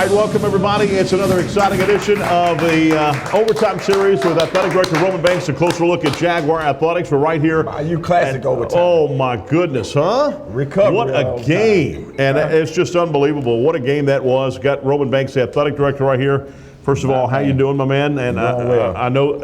right, welcome everybody. It's another exciting edition of the Overtime Series with Athletic Director Roman Banks. A closer look at Jaguar Athletics. We're right here. You classic overtime. Oh my goodness, huh? Recovery. What a game. And it's just unbelievable. What a game that was. Got Roman Banks, the Athletic Director, right here. First of all, how you doing, my man? And I know,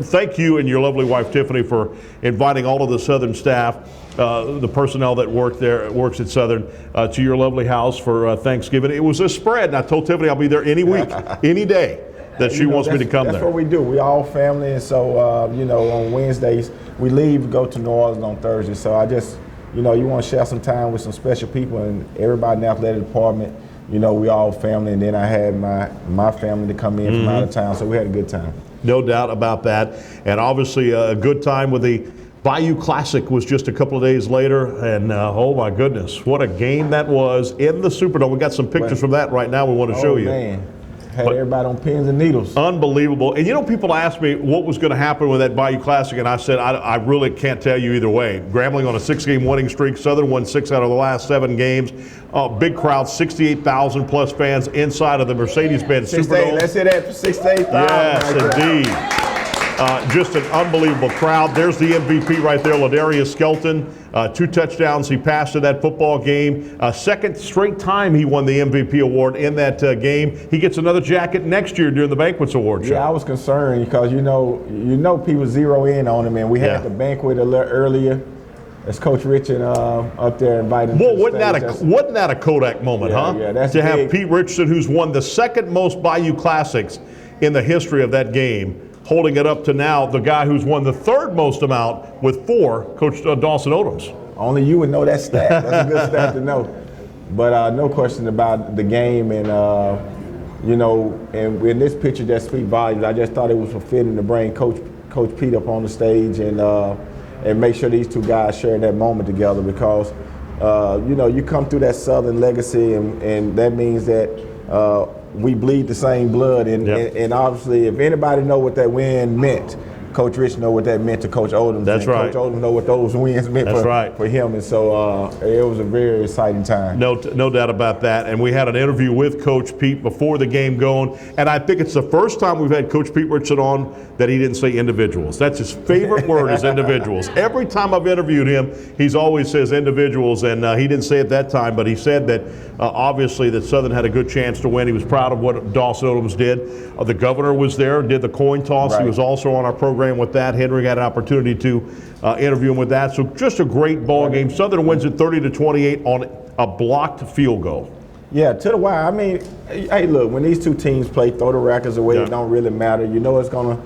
thank you and your lovely wife, Tiffany, for inviting all of the Southern staff, the personnel that works at Southern, to your lovely house for Thanksgiving. It was a spread, and I told Tiffany I'll be there any week, any day that she wants me to come there. That's what we do. We all family, and so, on Wednesdays, we leave, go to New Orleans on Thursday. So I just, you want to share some time with some special people and everybody in the athletic department. We all family, and then I had my family to come in from out of town, so we had a good time. No doubt about that, and obviously a good time with the Bayou Classic was just a couple of days later, and oh my goodness, what a game that was in the Superdome. We got some pictures from that right now we want to show you. Man. Had everybody on pins and needles. Unbelievable. And people asked me what was going to happen with that Bayou Classic, and I said I really can't tell you either way. Grambling on a 6-game winning streak. Southern won 6 out of the last 7 games. Big crowd, 68,000 plus fans inside of the Mercedes-Benz Superdome. Let's say that for 68,000. Yes, indeed. Just an unbelievable crowd. There's the MVP right there, Ladarius Skelton. 2 touchdowns he passed in that football game. Second straight time he won the MVP award in that game. He gets another jacket next year during the Banquets Award show. Yeah, I was concerned because people zero in on him, and we had the banquet a little earlier. As Coach Richard up there invited. Well, wasn't that a Kodak moment, huh? Yeah, that's to big. have Pete Richardson, who's won the second most Bayou Classics in the history of that game, holding it up to now the guy who's won the third most amount with 4, Coach Dawson Odoms. Only you would know that stat. That's a good stat to know. But no question about the game, and and in this picture that speaks volumes, I just thought it was fulfilling to bring Coach Pete up on the stage and make sure these two guys share that moment together, because you come through that Southern legacy, and that means that we bleed the same blood, and obviously if anybody know what that win meant, Coach Rich know what that meant to Coach Odoms. That's right. Coach Odoms know what those wins meant for him, and so it was a very exciting time. No doubt about that. And we had an interview with Coach Pete before the game going, and I think it's the first time we've had Coach Pete Richardson on that he didn't say individuals. That's his favorite word is individuals. Every time I've interviewed him, he's always says individuals, and he didn't say it that time, but he said that obviously that Southern had a good chance to win. He was proud of what Dawson Odoms did. The governor was there, did the coin toss. Right. He was also on our program with that. Henry had an opportunity to interview him with that. So just a great ball game. Southern wins it 30-28 on a blocked field goal. Yeah, to the wire. I mean, hey, look, when these two teams play, throw the records away, it don't really matter. It's going to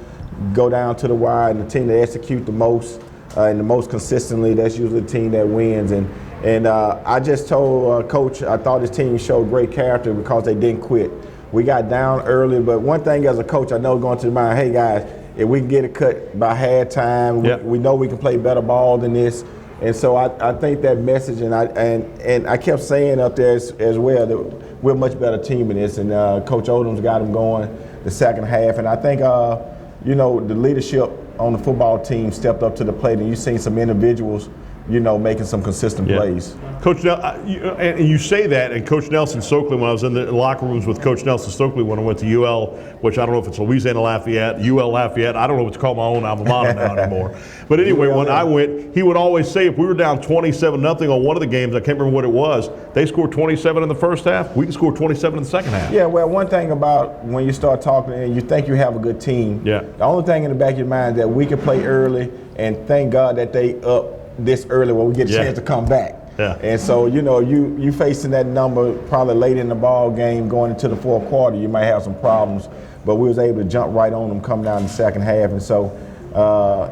go down to the wire, and the team that execute the most and the most consistently, that's usually the team that wins. And I just told Coach, I thought his team showed great character because they didn't quit. We got down early, but one thing as a coach, I know going to the mind, hey guys, if we can get it cut by halftime, we know we can play better ball than this. And so I think that message, and I kept saying up there as well that we're a much better team in this. And Coach Odoms got them going the second half. And I think, the leadership on the football team stepped up to the plate, and you've seen some individuals, making some consistent plays. Coach, and you say that, and Coach Nelson Stokely, when I was in the locker rooms with Coach Nelson Stokely when I went to UL, which I don't know if it's Louisiana Lafayette, UL Lafayette, I don't know what to call my own alma mater now anymore. But anyway, when I went, he would always say if we were down 27-0 on one of the games, I can't remember what it was, they scored 27 in the first half, we can score 27 in the second half. Yeah, well, one thing about when you start talking and you think you have a good team, the only thing in the back of your mind is that we can play early, and thank God that they up this early where we get a chance to come back. Yeah. And so, you facing that number probably late in the ball game going into the fourth quarter, you might have some problems. But we was able to jump right on them coming down the second half. And so,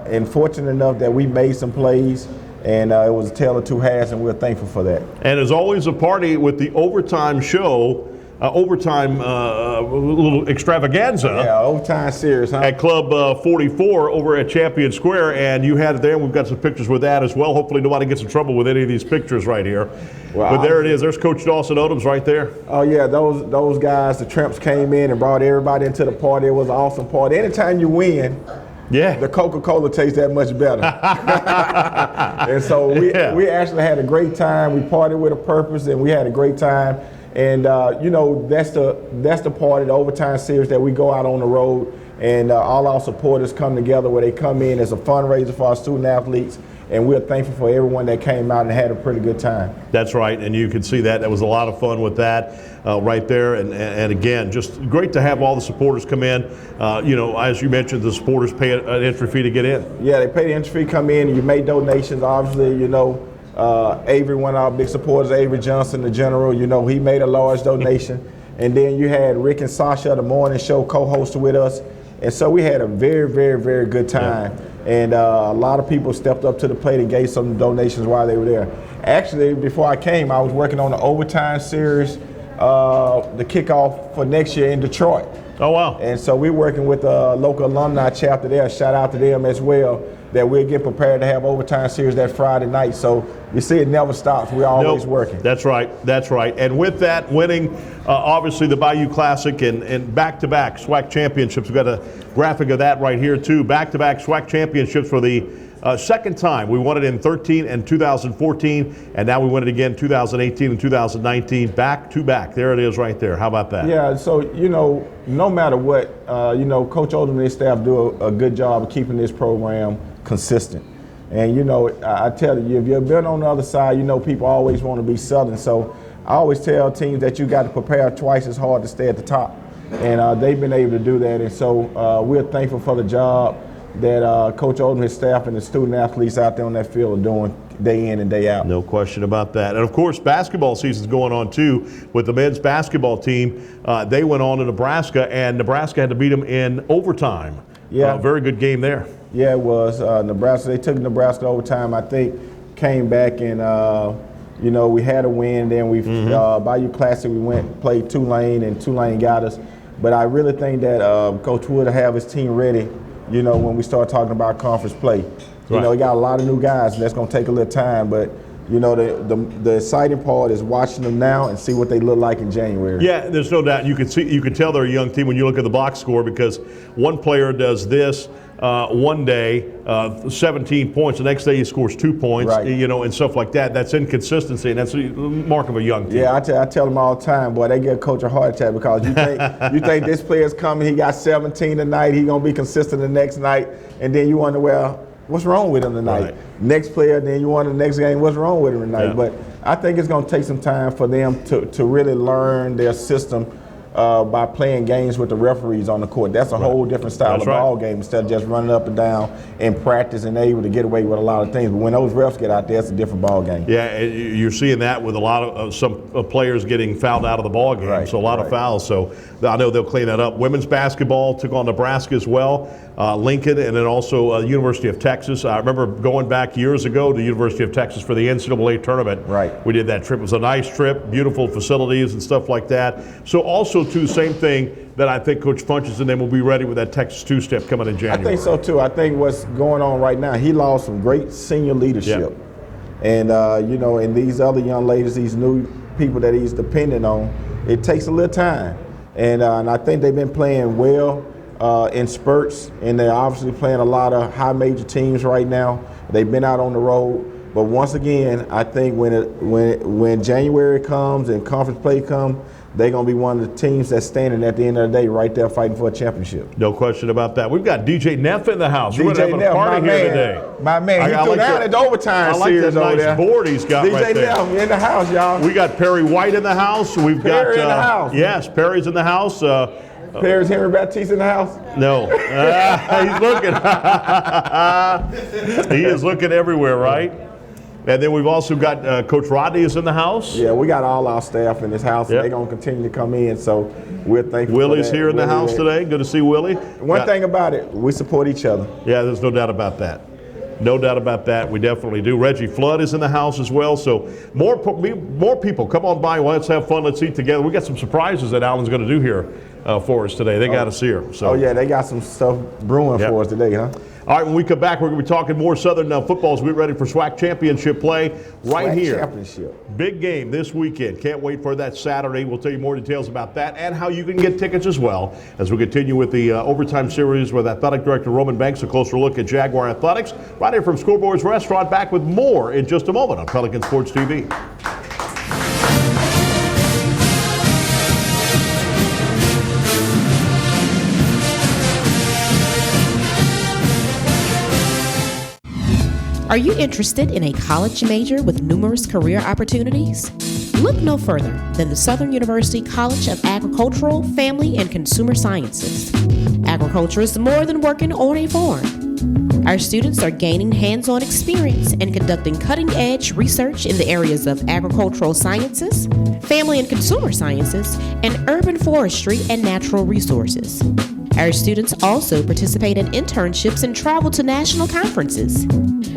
and fortunate enough that we made some plays, and it was a tale of two halves, and we're thankful for that. And as always, a party with the overtime show. Overtime little extravaganza. Yeah, overtime series, huh? At Club 44 over at Champion Square, and you had it there, and we've got some pictures with that as well. Hopefully nobody gets in trouble with any of these pictures right here. Well, but there it is. There's Coach Dawson Odoms right there. Oh, yeah, those guys, the Tramps came in and brought everybody into the party. It was an awesome party. Anytime you win, the Coca-Cola tastes that much better. And so we actually had a great time. We partied with a purpose, and we had a great time. And that's the part of the overtime series that we go out on the road, and all our supporters come together where they come in as a fundraiser for our student athletes. And we're thankful for everyone that came out and had a pretty good time. That's right, and you can see that. That was a lot of fun with that right there. And again, just great to have all the supporters come in. As you mentioned, the supporters pay an entry fee to get in. Yeah, they pay the entry fee, come in, and you make donations. Obviously, Avery, one of our big supporters, Avery Johnson, the general, he made a large donation. And then you had Rick and Sasha, the morning show co-host with us. And so we had a very, very, very good time. Yeah. And a lot of people stepped up to the plate and gave some donations while they were there. Actually, before I came, I was working on the overtime series, the kickoff for next year in Detroit. Oh, wow. And so we're working with a local alumni chapter there. Shout out to them as well, that we'll get prepared to have overtime series that Friday night. So you see, it never stops. We're always working. That's right. That's right. And with that, winning, obviously, the Bayou Classic and back-to-back SWAC championships. We've got a graphic of that right here, too. Back-to-back SWAC championships for the second time. We won it in 13 and 2014, and now we win it again 2018 and 2019, back-to-back. There it is right there. How about that? Yeah, so, no matter what, Coach Oldham and his staff do a good job of keeping this program consistent. And, I tell you, if you've been on the other side, people always want to be Southern. So I always tell teams that you got to prepare twice as hard to stay at the top. And they've been able to do that. And so we're thankful for the job that Coach Oldham, his staff, and the student athletes out there on that field are doing day in and day out. No question about that. And, of course, basketball season's going on, too, with the men's basketball team. They went on to Nebraska, and Nebraska had to beat them in overtime. Yeah. Very good game there. Yeah, it was. Nebraska, they took Nebraska overtime, I think, came back and, we had a win. Then we, Bayou Classic, we played Tulane, and Tulane got us. But I really think that Coach Wood will have his team ready, when we start talking about conference play. He got a lot of new guys, and that's going to take a little time. But, the exciting part is watching them now and see what they look like in January. Yeah, there's no doubt. You can tell they're a young team when you look at the box score, because one player does this one day, 17 points. The next day he scores 2 points, right. And stuff like that. That's inconsistency, and that's a mark of a young team. Yeah, I tell them all the time, boy, they give Coach a heart attack, because you think this player's coming, he got 17 tonight, he's going to be consistent the next night, and then you wonder, well, what's wrong with him tonight? Right. Next player, then you wonder the next game, what's wrong with him tonight? Yeah. But I think it's going to take some time for them to really learn their system by playing games with the referees on the court. That's a whole different style of ball game, instead of just running up and down in practice and able to get away with a lot of things. But when those refs get out there, it's a different ball game. Yeah, you're seeing that with a lot of some players getting fouled out of the ball game. Right. So a lot of fouls. So I know they'll clean that up. Women's basketball took on Nebraska as well. Lincoln, and then also University of Texas. I remember going back years ago to University of Texas for the NCAA tournament. Right. We did that trip. It was a nice trip, beautiful facilities and stuff like that. So also, too, same thing that I think Coach Funches and them will be ready with that Texas two-step coming in January. I think so, too. I think what's going on right now, he lost some great senior leadership. And, and these other young ladies, these new people that he's dependent on, it takes a little time. And I think they've been playing well in spurts, and they're obviously playing a lot of high major teams right now. They've been out on the road, but once again, I think when January comes and conference play comes, they're going to be one of the teams that's standing at the end of the day right there fighting for a championship. No question about that. We've got DJ Neff in the house. We're DJ having Neff, a party here today. My man, he threw down at the overtime series over there. I like that nice board he's got right there. DJ Neff in the house, y'all. We got Perry White in the house. We've Perry got in the house. Yes, Perry's in the house. Perry's Henry Baptiste in the house? No. He's looking. He is looking everywhere, right? And then we've also got Coach Rodney is in the house. Yeah, we got all our staff in this house, and they're going to continue to come in, so we're thankful Willie's for that. here in the house today. Good to see Willie. One thing about it, we support each other. Yeah, there's no doubt about that. No doubt about that. We definitely do. Reggie Flood is in the house as well. So more people, come on by. Let's have fun. Let's eat together. We got some surprises that Alan's going to do here for us today. They got us here. So. Oh, yeah, they got some stuff brewing for us today, huh? All right, when we come back, we're going to be talking more Southern football as we get ready for SWAC championship play right here. Championship. Big game this weekend. Can't wait for that Saturday. We'll tell you more details about that and how you can get tickets as well as we continue with the overtime series with Athletic Director Roman Banks. A closer look at Jaguar Athletics right here from Scoreboards Restaurant. Back with more in just a moment on Pelican Sports TV. Are you interested in a college major with numerous career opportunities? Look no further than the Southern University College of Agricultural, Family, and Consumer Sciences. Agriculture is more than working on a farm. Our students are gaining hands-on experience and conducting cutting-edge research in the areas of agricultural sciences, family and consumer sciences, and urban forestry and natural resources. Our students also participate in internships and travel to national conferences.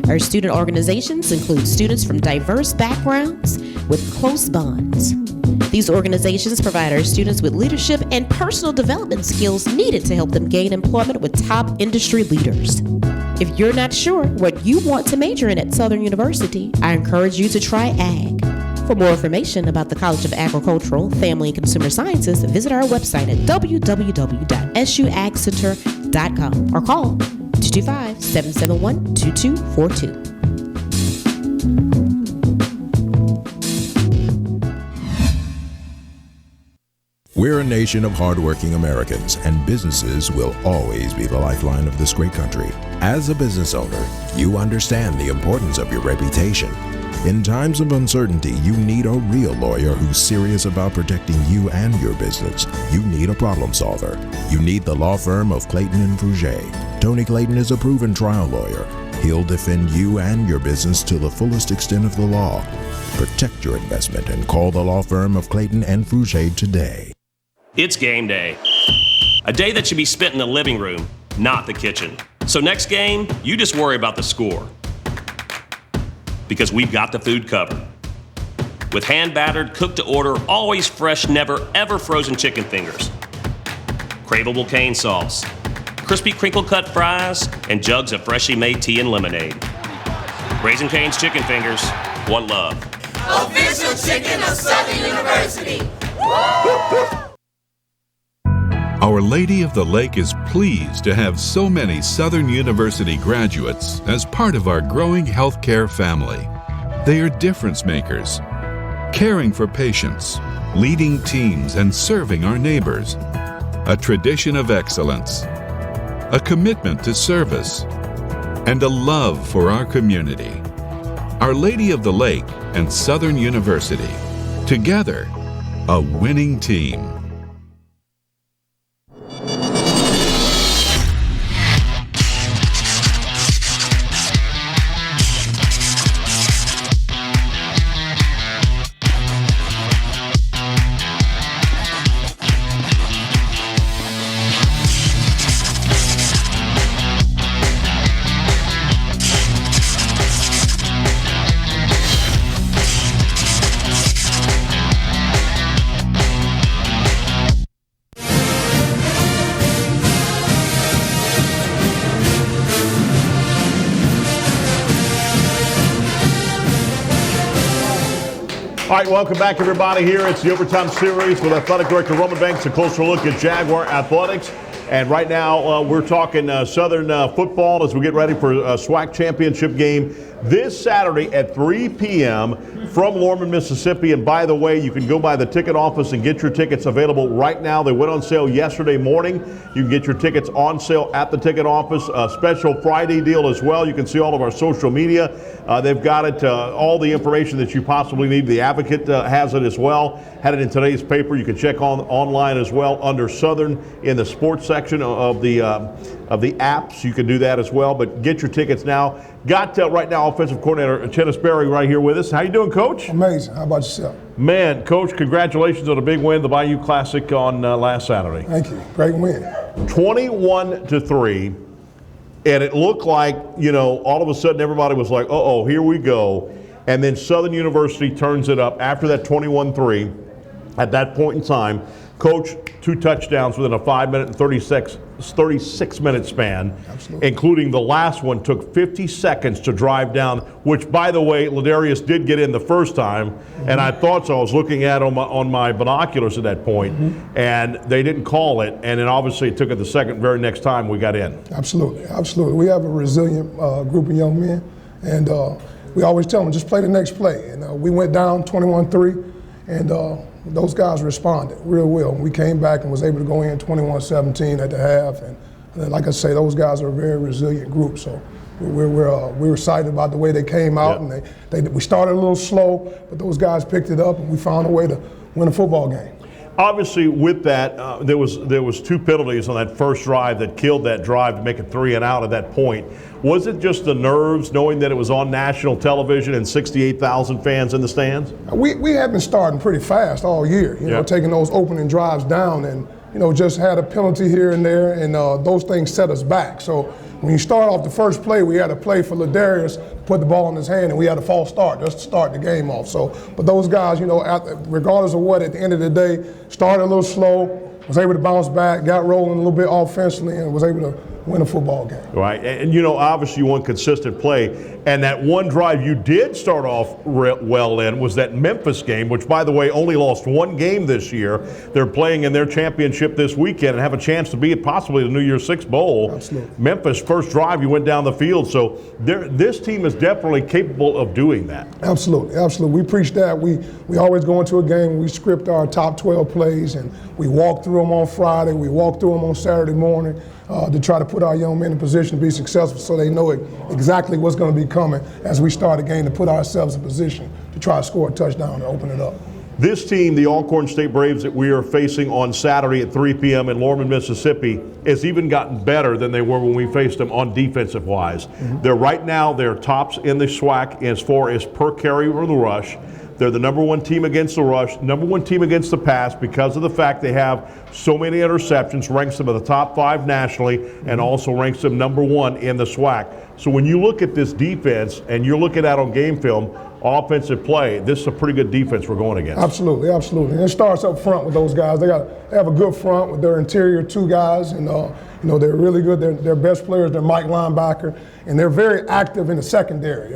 Our student organizations include students from diverse backgrounds with close bonds. These organizations provide our students with leadership and personal development skills needed to help them gain employment with top industry leaders. If you're not sure what you want to major in at Southern University, I encourage you to try ag. For more information about the College of Agricultural, Family, and Consumer Sciences, visit our website at www.suagcenter.com or call 225-771-2242. We're a nation of hardworking Americans, and businesses will always be the lifeline of this great country. As a business owner, you understand the importance of your reputation. In times of uncertainty, you need a real lawyer who's serious about protecting you and your business. You need a problem solver. You need the law firm of Clayton and Fouger. Tony Clayton is a proven trial lawyer. He'll defend you and your business to the fullest extent of the law. Protect your investment and call the law firm of Clayton and Fouger today. It's game day. A day that should be spent in the living room, not the kitchen. So next game, you just worry about the score. Because we've got the food covered. With hand-battered, cooked-to-order, always fresh, never ever frozen chicken fingers. Craveable cane sauce. Crispy crinkle-cut fries, and jugs of freshly made tea and lemonade. Raising Cane's Chicken Fingers, one love. Official chicken of Southern University. Our Lady of the Lake is pleased to have so many Southern University graduates as part of our growing healthcare family. They are difference makers, caring for patients, leading teams, and serving our neighbors. A tradition of excellence, a commitment to service, and a love for our community. Our Lady of the Lake and Southern University, together, a winning team. All right, welcome back, everybody. Here it's the Overtime Series with Athletic Director Roman Banks. A closer look at Jaguar Athletics. And right now we're talking Southern football as we get ready for a SWAC championship game this Saturday at 3 p.m. from Lorman, Mississippi. And by the way, you can go by the ticket office and get your tickets available right now. They went on sale yesterday morning. You can get your tickets on sale at the ticket office. A special Friday deal as well. You can see all of our social media. They've got it, all the information that you possibly need. The Advocate has it as well. Had it in today's paper. You can check online as well under Southern in the sports section of the apps. You can do that as well. But get your tickets now. Got right now offensive coordinator Chennis Berry right here with us. How you doing, Coach? Amazing. How about yourself? Man, Coach, congratulations on a big win, the Bayou Classic on last Saturday. Thank you. Great win. 21-3. And it looked like, all of a sudden everybody was like, uh-oh, here we go. And then Southern University turns it up after that 21-3. At that point in time, Coach, 2 touchdowns within a 5-minute and 36-minute span. Absolutely. Including the last one took 50 seconds to drive down, which, by the way, Ladarius did get in the first time, and I thought so. I was looking at it on my binoculars at that point, and they didn't call it, and then obviously it took it the very next time we got in. Absolutely. Absolutely. We have a resilient group of young men, and we always tell them, just play the next play. And we went down 21-3, and those guys responded real well. We came back and was able to go in 21-17 at the half. And then, like I say, those guys are a very resilient group. So we were excited about the way they came out, and we started a little slow, but those guys picked it up, and we found a way to win a football game. Obviously, with that, there was 2 penalties on that first drive that killed that drive to make it 3 and out at that point. Was it just the nerves, knowing that it was on national television and 68,000 fans in the stands? We had been starting pretty fast all year, you know, taking those opening drives down, and just had a penalty here and there, and those things set us back. So when you start off the first play, we had a play for Ladarius, put the ball in his hand, and we had a false start just to start the game off. So, but those guys, regardless of what, at the end of the day, started a little slow, was able to bounce back, got rolling a little bit offensively, and was able to win a football game. Right, and obviously you want consistent play, and that one drive you did start off well in was that Memphis game, which, by the way, only lost 1 game this year. They're playing in their championship this weekend and have a chance to be at possibly the New Year's Six Bowl. Absolutely. Memphis, first drive, you went down the field, so this team is definitely capable of doing that. Absolutely, absolutely. We preach that. We always go into a game, we script our top 12 plays, and we walk through them on Friday, we walk through them on Saturday morning, to try to put our young men in position to be successful, so they know exactly what's going to be coming as we start a game, to put ourselves in position to try to score a touchdown and open it up. This team, the Alcorn State Braves that we are facing on Saturday at 3 p.m. in Lorman, Mississippi, has even gotten better than they were when we faced them on defensive-wise. They're tops in the SWAC as far as per carry or the rush. They're the number 1 team against the rush, number 1 team against the pass, because of the fact they have so many interceptions, ranks them in the top 5 nationally, and also ranks them number 1 in the SWAC. So when you look at this defense and you're looking at on game film, offensive play, this is a pretty good defense we're going against. Absolutely, absolutely. And it starts up front with those guys. They have a good front with their interior 2 guys, and they're really good. They're best players. They're Mike linebacker, and they're very active in the secondary.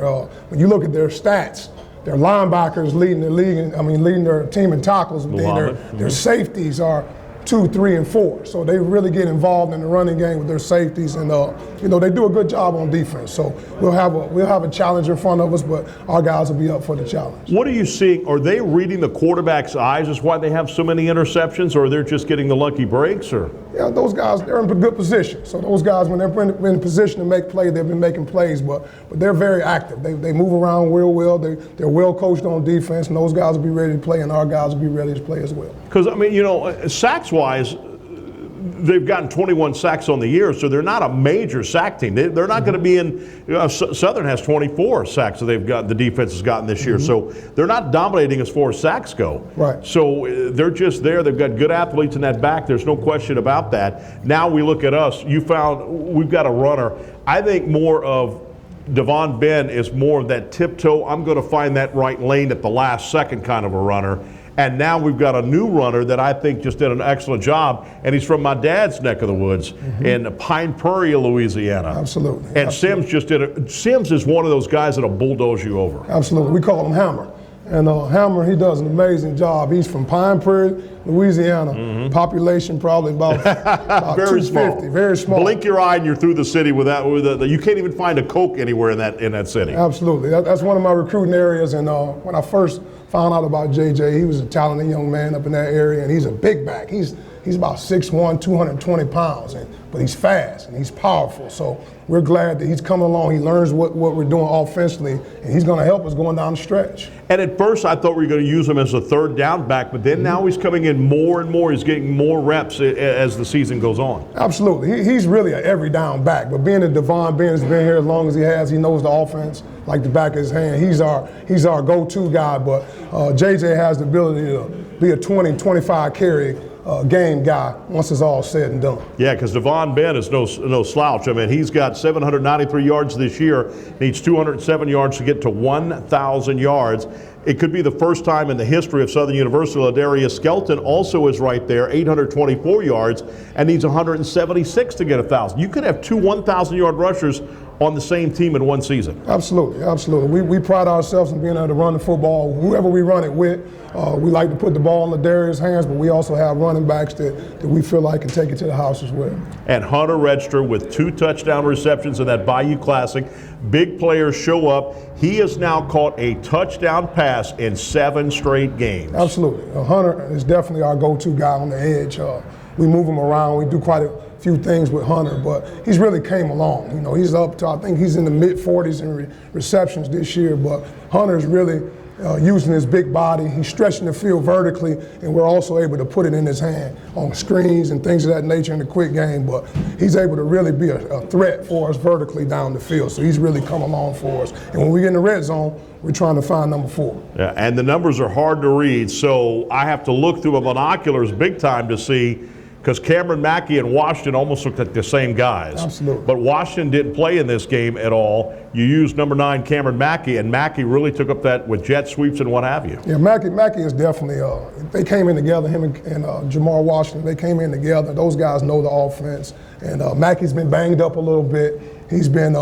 When you look at their stats, their linebackers leading the league, leading their team in tackles. Their safeties are 2, 3, and 4. So they really get involved in the running game with their safeties, and they do a good job on defense. So we'll have a challenge in front of us, but our guys will be up for the challenge. What are you seeing? Are they reading the quarterback's eyes? Is why they have so many interceptions, or they're just getting the lucky breaks? Or those guys, they're in a good position. So those guys, when they're in a position to make plays, they've been making plays, but they're very active. They move around real well. They're well coached on defense, and those guys will be ready to play, and our guys will be ready to play as well. Because sacks-wise, they've gotten 21 sacks on the year, so they're not a major sack team. They're not going to be in. Southern has 24 sacks that the defense has gotten this year, so they're not dominating as far as sacks go. Right. So they're just there. They've got good athletes in that back. There's no question about that. Now we look at us. We've got a runner. I think more of Devon Ben is more of that tiptoe. I'm going to find that right lane at the last second kind of a runner. And now we've got a new runner that I think just did an excellent job, and he's from my dad's neck of the woods in Pine Prairie, Louisiana. Absolutely. And absolutely. Sims is one of those guys that'll bulldoze you over. Absolutely. We call him Hammer. And Hammer, he does an amazing job. He's from Pine Prairie, Louisiana. Population probably about Very 250. small. Very small. Blink your eye and you're through the city with that. You can't even find a Coke anywhere in that city. Absolutely. That's one of my recruiting areas. And when I first found out about JJ, he was a talented young man up in that area, and he's a big back. He's about 6'1", 220 pounds, but he's fast and he's powerful. So we're glad that he's coming along. He learns what we're doing offensively, and he's going to help us going down the stretch. And at first I thought we were going to use him as a third down back, but then now he's coming in more and more. He's getting more reps as the season goes on. Absolutely. He's really an every down back, but being that Devon Ben has been here as long as he has, he knows the offense like the back of his hand. He's our go-to guy, but JJ has the ability to be a 20, 25 carry game guy once it's all said and done. Yeah, because Devon Ben is no slouch. I mean, he's got 793 yards this year, needs 207 yards to get to 1,000 yards. It could be the first time in the history of Southern University. Ladarius Skelton also is right there, 824 yards, and needs 176 to get 1,000. You could have 2 1,000-yard rushers on the same team in one season. Absolutely, absolutely. We pride ourselves in being able to run the football, whoever we run it with. We like to put the ball in Ladarius' hands, but we also have running backs that we feel like can take it to the house as well. And Hunter Register with 2 touchdown receptions in that Bayou Classic. Big players show up. He has now caught a touchdown pass in 7 straight games. Absolutely. Hunter is definitely our go-to guy on the edge. we move him around. We do quite a few things with Hunter, but he's really came along. You know, he's up to, I think he's in the mid-40s in receptions this year, but Hunter's really using his big body. He's stretching the field vertically, and we're also able to put it in his hand on screens and things of that nature in the quick game, but he's able to really be a threat for us vertically down the field, so he's really come along for us. And when we get in the red zone, we're trying to find number 4. Yeah, and the numbers are hard to read, so I have to look through my binoculars big time to see, because Cameron Mackey and Washington almost looked like the same guys. Absolutely. But Washington didn't play in this game at all. You used number 9 Cameron Mackey, and Mackey really took up that with jet sweeps and what have you. Yeah, Mackey is definitely, they came in together, him and Jamar Washington, they came in together. Those guys know the offense. And Mackey's been banged up a little bit. He's been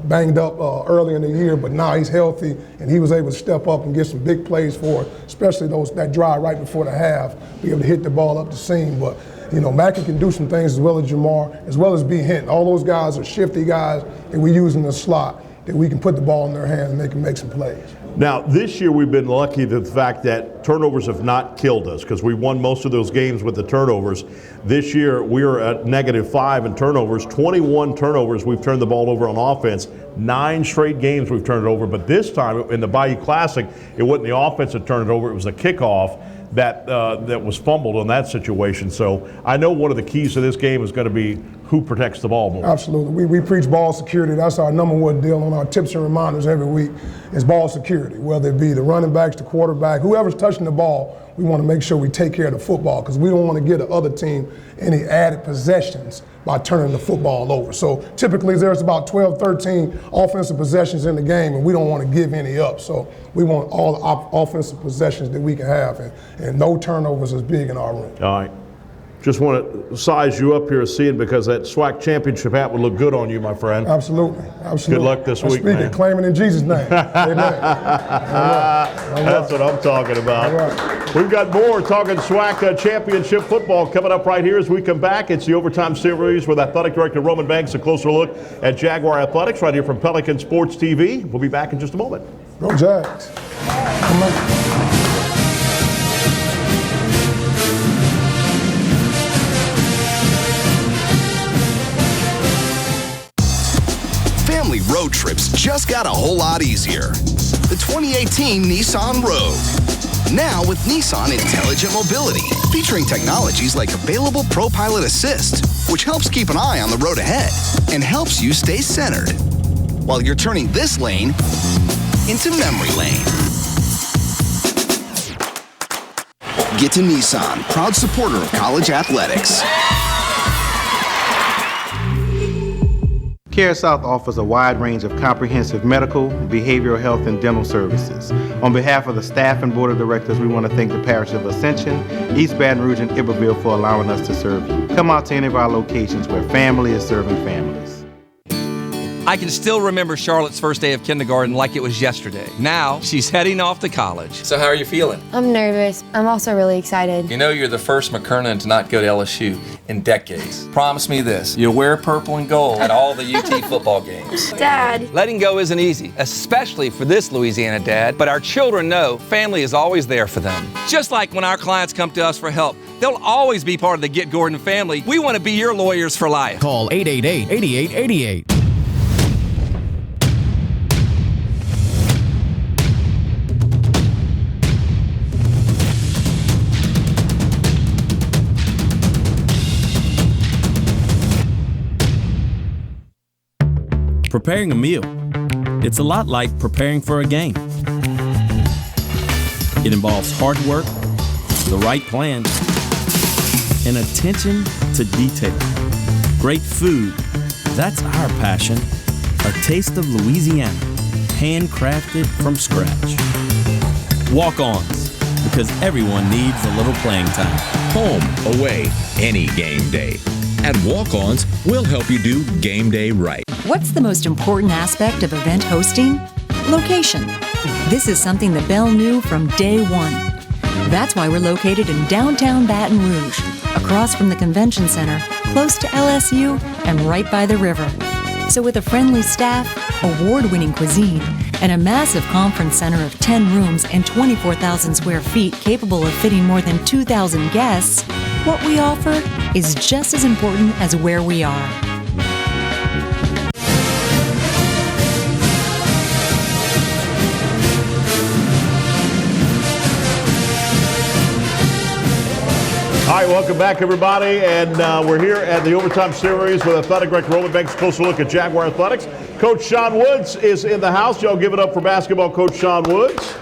banged up early in the year, but now he's healthy, and he was able to step up and get some big plays for us, especially that drive right before the half, be able to hit the ball up the seam. But you know, Mackey can do some things as well as Jamar, as well as B. Hinton. All those guys are shifty guys that we use in the slot, that we can put the ball in their hands and they can make some plays. Now, this year we've been lucky to the fact that turnovers have not killed us, because we won most of those games with the turnovers. This year we're at -5 in turnovers, 21 turnovers we've turned the ball over on offense, 9 straight games we've turned it over, but this time in the Bayou Classic, it wasn't the offense that turned it over, it was the kickoff that was fumbled in that situation. So I know one of the keys to this game is going to be who protects the ball more. Absolutely. We preach ball security. That's our number one deal on our tips and reminders every week is ball security, whether it be the running backs, the quarterback, whoever's touching the ball. We want to make sure we take care of the football, because we don't want to give the other team any added possessions by turning the football over. So typically there's about 12, 13 offensive possessions in the game, and we don't want to give any up. So we want all the offensive possessions that we can have, and no turnovers is big in our room. All right. Just want to size you up here, seeing, because that SWAC championship hat would look good on you, my friend. Absolutely. Absolutely. Good luck this week, man. man. Claiming in Jesus' name. Amen. That's what I'm talking about. All right. We've got more talking SWAC championship football coming up right here as we come back. It's the Overtime Series with Athletic Director Roman Banks. A closer look at Jaguar Athletics right here from Pelican Sports TV. We'll be back in just a moment. Go Jags. Come on. Family road trips just got a whole lot easier. The 2018 Nissan Rogue. Now with Nissan Intelligent Mobility, featuring technologies like available ProPilot Assist, which helps keep an eye on the road ahead and helps you stay centered while you're turning this lane into memory lane. Get to Nissan, proud supporter of college athletics. CareSouth offers a wide range of comprehensive medical, behavioral health, and dental services. On behalf of the staff and board of directors, we want to thank the Parish of Ascension, East Baton Rouge, and Iberville for allowing us to serve you. Come out to any of our locations where family is serving families. I can still remember Charlotte's first day of kindergarten like it was yesterday. Now, she's heading off to college. So how are you feeling? I'm nervous. I'm also really excited. You know you're the first McKernan to not go to LSU in decades. Promise me this, you'll wear purple and gold at all the UT football games. Dad. Letting go isn't easy, especially for this Louisiana dad, but our children know family is always there for them. Just like when our clients come to us for help, they'll always be part of the Get Gordon family. We want to be your lawyers for life. Call 888-8888. Preparing a meal. It's a lot like preparing for a game. It involves hard work, the right plan, and attention to detail. Great food, that's our passion. A taste of Louisiana, handcrafted from scratch. Walk-ons, because everyone needs a little playing time. Home, away, any game day. At Walk-Ons, we'll help you do game day right. What's the most important aspect of event hosting? Location. This is something that Bell knew from day one. That's why we're located in downtown Baton Rouge, across from the convention center, close to LSU, and right by the river. So with a friendly staff, award-winning cuisine, and a massive conference center of 10 rooms and 24,000 square feet capable of fitting more than 2,000 guests, What we offer is just as important as where we are. All right, welcome back, everybody. And we're here at the Overtime Series with Athletic Director Roland Banks. Closer look at Jaguar Athletics. Coach Sean Woods is in the house. Y'all give it up for basketball coach Sean Woods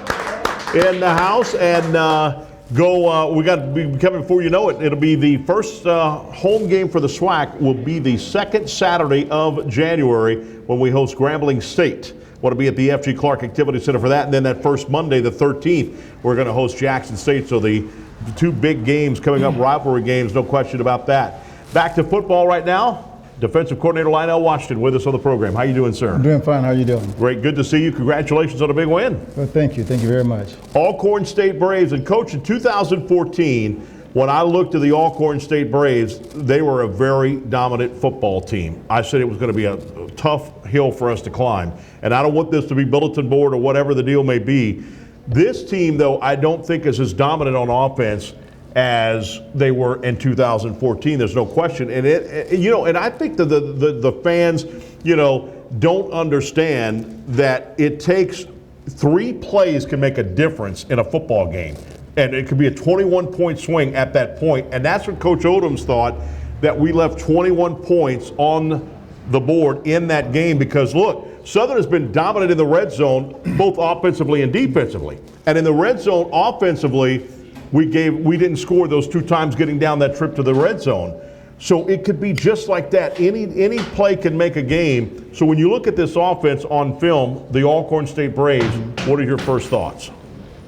in the house. And we got to be coming before you know it. It'll be the first home game for the SWAC. Will be the second Saturday of January when we host Grambling State. Want to be at the F.G. Clark Activity Center for that. And then that first Monday, the 13th, we're going to host Jackson State. So the two big games coming up, rivalry games, no question about that. Back to football right now. Defensive coordinator Lionel Washington with us on the program. How you doing, sir? I'm doing fine. How are you doing? Great. Good to see you. Congratulations on a big win. Well, thank you. Thank you very much. Alcorn State Braves. And, Coach, in 2014, when I looked at the Alcorn State Braves, they were a very dominant football team. I said it was going to be a tough hill for us to climb. And I don't want this to be bulletin board or whatever the deal may be. This team, though, I don't think is as dominant on offense as they were in 2014. There's no question. And and I think the fans, don't understand that it takes 3 plays can make a difference in a football game. And it could be a 21-point swing at that point. And that's what Coach Odoms thought, that we left 21 points on the board in that game because, look, Southern has been dominant in the red zone, both offensively and defensively. And in the red zone, offensively, we didn't score those 2 times getting down that trip to the red zone. So it could be just like that. Any play can make a game. So when you look at this offense on film, the Alcorn State Braves, what are your first thoughts?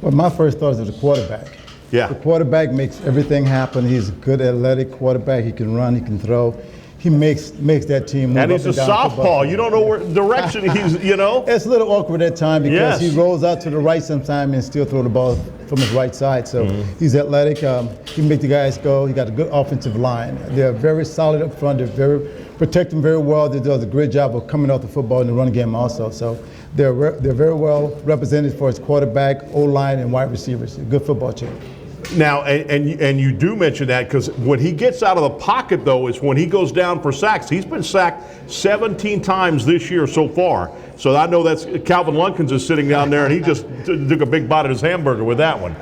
Well, my first thought is the quarterback. Yeah. The quarterback makes everything happen. He's a good athletic quarterback. He can run, he can throw. He makes that team move. And he's a southpaw. You don't know where direction he's, It's a little awkward at times because he rolls out to the right sometimes and still throw the ball from his right side. So he's athletic. He can make the guys go. He got a good offensive line. They're very solid up front. They're protect him very well. They do a great job of coming off the football in the run game also. So they're very well represented for his quarterback, O-line, and wide receivers. A good football team. Now, and you do mention that because when he gets out of the pocket, though, is when he goes down for sacks. He's been sacked 17 times this year so far. So I know that's Calvin Lunkins is sitting down there, and he just took a big bite of his hamburger with that one.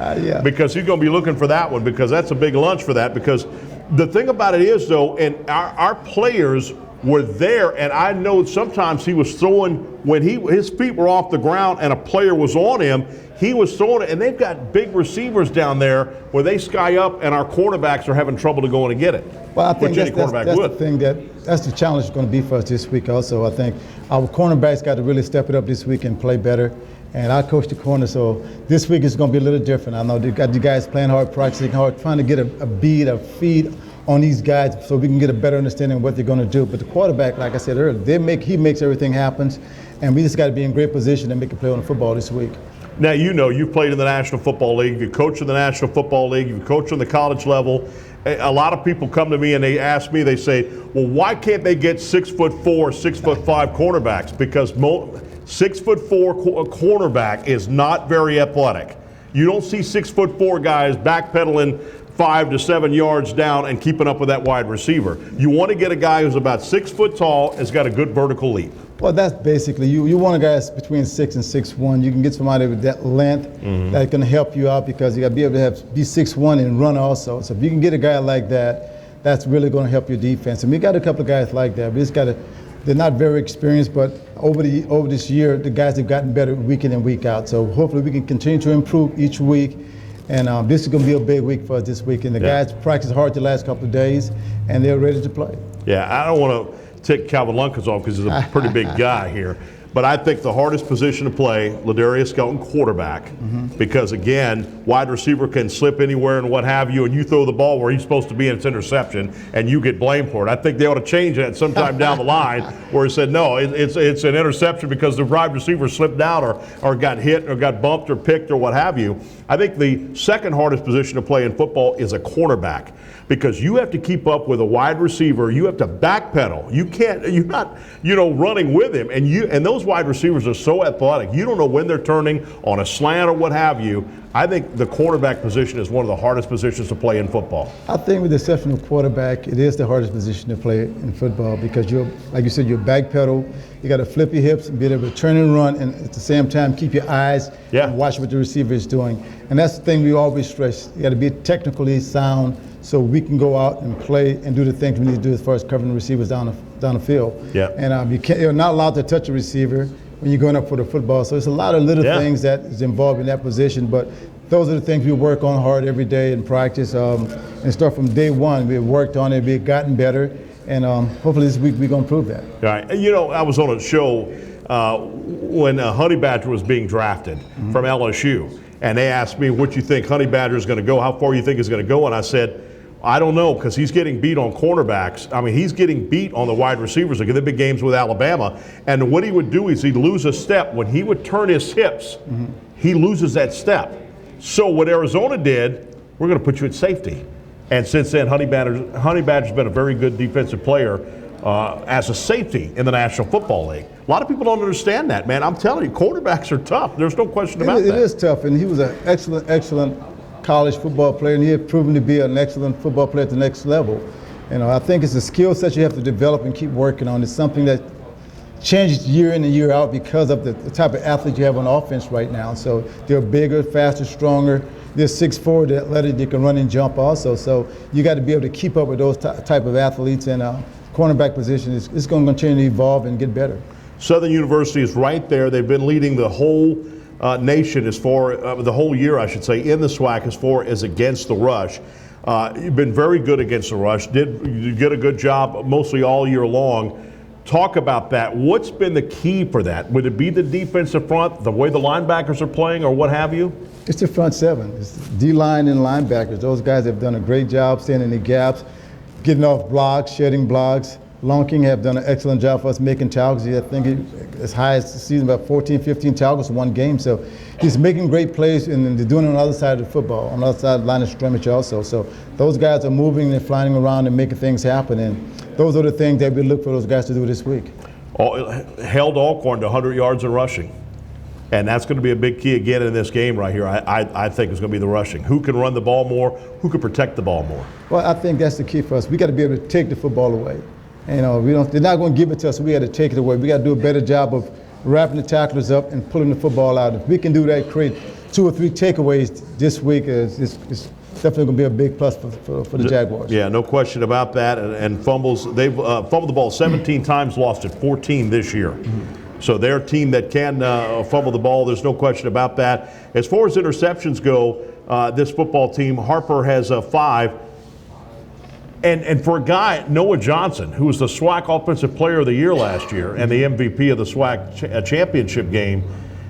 Because he's going to be looking for that one because that's a big lunch for that. Because the thing about it is, though, and our players were there, and I know sometimes he was throwing when his feet were off the ground and a player was on him. He was throwing it, and they've got big receivers down there where they sky up, and our quarterbacks are having trouble to go in and get it. Well, I think that's the thing that's the challenge is going to be for us this week. Also, I think our cornerbacks got to really step it up this week and play better. And I coach the corner, so this week is going to be a little different. I know they got you guys playing hard, practicing hard, trying to get a feed on these guys so we can get a better understanding of what they're going to do. But the quarterback, like I said earlier, he makes everything happen, and we just got to be in great position and make a play on the football this week. Now, you've played in the National Football League, you coach in the National Football League, you coach on the college level. A lot of people come to me and they ask me, they say, well, why can't they get 6'4", 6'5" cornerbacks? Because 6'4" cornerback is not very athletic. You don't see 6'4" guys backpedaling 5 to 7 yards down and keeping up with that wide receiver. You want to get a guy who's about 6 foot tall, has got a good vertical leap. Well, that's basically you want a guy that's between 6 and 6'1". You can get somebody with that length that's going to help you out because you got to be able to be 6'1" and run also. So if you can get a guy like that, that's really going to help your defense. And we got a couple of guys like that. We just got to. They're not very experienced, but over this year, the guys have gotten better week in and week out. So hopefully we can continue to improve each week. And this is going to be a big week for us this week. And the guys practiced hard the last couple of days, and they're ready to play. Yeah, I don't want to take Calvin Lunkins off because he's a pretty big guy here. But I think the hardest position to play, Ladarius Skelton, quarterback, because, again, wide receiver can slip anywhere and what have you, and you throw the ball where he's supposed to be and it's interception, and you get blamed for it. I think they ought to change that sometime down the line where he said, no, it's an interception because the wide receiver slipped out or got hit or got bumped or picked or what have you. I think the second hardest position to play in football is a cornerback because you have to keep up with a wide receiver. You have to backpedal. You're not running with him, and those those wide receivers are so athletic. You don't know when they're turning on a slant or what have you. I think the quarterback position is one of the hardest positions to play in football. I think with the exception of quarterback, it is the hardest position to play in football because you're, like you said, you're back pedal. You got to flip your hips and be able to turn and run, and at the same time keep your eyes and watch what the receiver is doing. And that's the thing we always stress. You got to be technically sound so we can go out and play and do the things we need to do as far as covering the receivers down the field. Yeah. And you're not allowed to touch a receiver when you're going up for the football. So it's a lot of little things that is involved in that position, but those are the things we work on hard every day in practice. And start from day one, we've worked on it, we've gotten better, and hopefully this week we're going to prove that. Right. You know, I was on a show when Honey Badger was being drafted from LSU, and they asked me, what you think Honey Badger is going to go, how far you think he's going to go, and I said, I don't know, because he's getting beat on cornerbacks. I mean, he's getting beat on the wide receivers. Like in the big games with Alabama. And what he would do is he'd lose a step. When he would turn his hips, he loses that step. So what Arizona did, we're going to put you at safety. And since then, Honey Badger's been a very good defensive player as a safety in the National Football League. A lot of people don't understand that, man. I'm telling you, quarterbacks are tough. There's no question about that. It is tough, and he was an excellent college football player, and he had proven to be an excellent football player at the next level. You know, I think it's a skill set you have to develop and keep working on. It's something that changes year in and year out because of the type of athlete you have on offense right now. So they're bigger, faster, stronger. They're 6'4", they're athletic, they can run and jump also. So you got to be able to keep up with those type of athletes, and cornerback position is going to continue to evolve and get better. Southern University is right there. They've been leading the whole nation as far, the whole year I should say, in the SWAC as far as against the rush. You've been very good against the rush. You did a good job mostly all year long. Talk about that. What's been the key for that? Would it be the defensive front, the way the linebackers are playing, or what have you? It's the front seven. It's D-line and linebackers. Those guys have done a great job staying in the gaps, getting off blocks, shedding blocks. Lonking have done an excellent job for us making tackles. I think as high as the season, about 14, 15 tackles in one game. So he's making great plays, and they're doing it on the other side of the football, on the other side of the line of scrimmage also. So those guys are moving and flying around and making things happen. And those are the things that we look for those guys to do this week. Held Alcorn to 100 yards in rushing. And that's going to be a big key again in this game right here. I think it's going to be the rushing. Who can run the ball more? Who can protect the ball more? Well, I think that's the key for us. We got to be able to take the football away. You know, they're not going to give it to us, so we got to take it away. We got to do a better job of wrapping the tacklers up and pulling the football out. If we can do that, create 2 or 3 takeaways this week, it's definitely going to be a big plus for the Jaguars. Yeah, no question about that. And fumbles, they've fumbled the ball 17 times, lost it 14 this year. So they're a team that can fumble the ball. There's no question about that. As far as interceptions go, this football team, Harper has 5. And for a guy, Noah Johnson, who was the SWAC Offensive Player of the Year last year and the MVP of the SWAC championship game,